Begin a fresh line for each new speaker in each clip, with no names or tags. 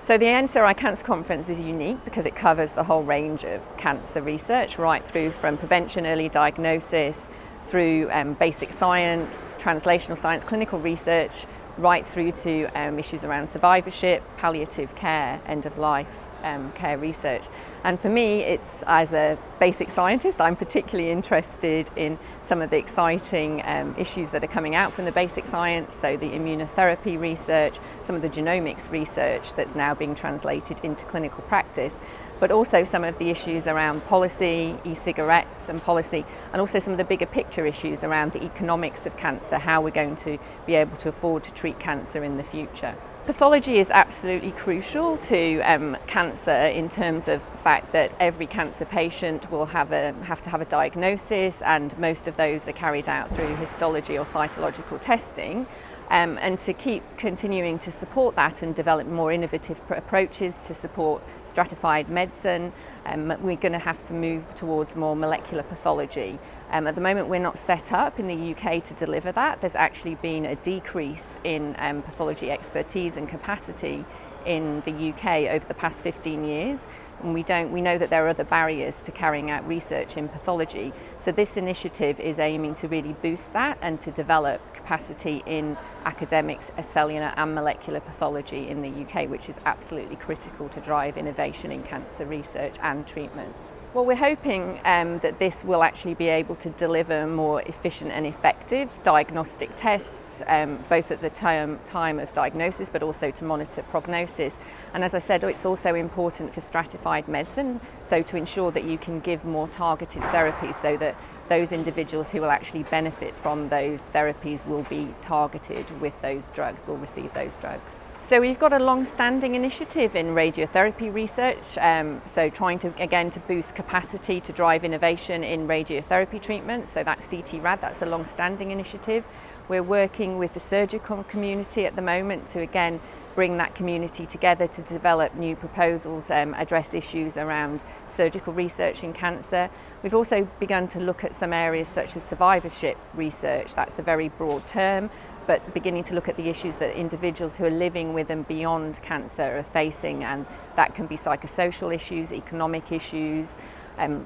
So the NCRI Cancer Conference is unique because it covers the whole range of cancer research, right through from prevention, early diagnosis, through basic science, translational science, clinical research, right through to issues around survivorship, palliative care, end of life care research. And for me, it's as a basic scientist, I'm particularly interested in some of the exciting issues that are coming out from the basic science, so the immunotherapy research, some of the genomics research that's now being translated into clinical practice, but also some of the issues around policy, e-cigarettes and policy, and also some of the bigger picture issues around the economics of cancer, how we're going to be able to afford to treat cancer in the future. Pathology is absolutely crucial to cancer in terms of the fact that every cancer patient will have to have a diagnosis, and most of those are carried out through histology or cytological testing. And to keep continuing to support that and develop more innovative approaches to support stratified medicine, we're going to have to move towards more molecular pathology. At the moment, we're not set up in the UK to deliver that. There's actually been a decrease in pathology expertise and capacity in the UK over the past 15 years. And we know that there are other barriers to carrying out research in pathology. So this initiative is aiming to really boost that and to develop capacity in academics, cellular and molecular pathology in the UK, which is absolutely critical to drive innovation in cancer research and treatments. Well, we're hoping that this will actually be able to deliver more efficient and effective diagnostic tests, both at the time of diagnosis, but also to monitor prognosis. And as I said, it's also important for stratified medicine, so to ensure that you can give more targeted therapies so that those individuals who will actually benefit from those therapies will be targeted with those drugs, will receive those drugs. So we've got a long-standing initiative in radiotherapy research, so trying to, again, to boost capacity to drive innovation in radiotherapy treatment, so that's CT-RAD, that's a long-standing initiative. We're working with the surgical community at the moment to, again, bring that community together to develop new proposals, address issues around surgical research in cancer. We've also begun to look at some areas such as survivorship research. That's a very broad term, but beginning to look at the issues that individuals who are living with and beyond cancer are facing, and that can be psychosocial issues, economic issues,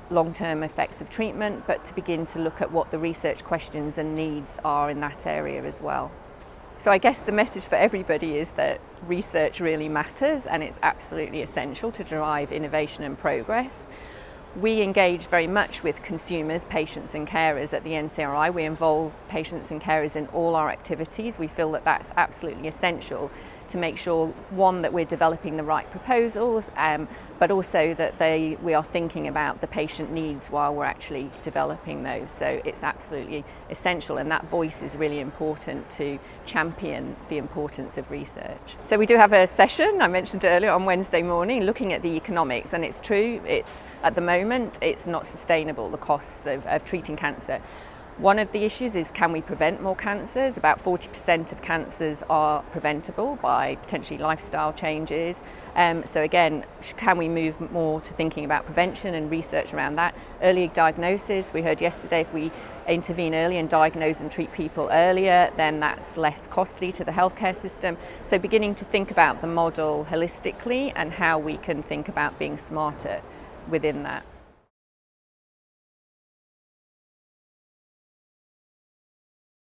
long-term effects of treatment, but to begin to look at what the research questions and needs are in that area as well. So I guess the message for everybody is that research really matters, and it's absolutely essential to drive innovation and progress. We engage very much with consumers, patients and carers at the NCRI. We involve patients and carers in all our activities. We feel that that's absolutely essential to make sure, one, that we're developing the right proposals, but also that we are thinking about the patient needs while we're actually developing those. So it's absolutely essential, and that voice is really important to champion the importance of research. So we do have a session, I mentioned earlier, on Wednesday morning, looking at the economics, and it's true, at the moment, it's not sustainable, the costs of treating cancer. One of the issues is, can we prevent more cancers? About 40% of cancers are preventable by potentially lifestyle changes. So again, can we move more to thinking about prevention and research around that? Early diagnosis, we heard yesterday, if we intervene early and diagnose and treat people earlier, then that's less costly to the healthcare system. So beginning to think about the model holistically and how we can think about being smarter within that.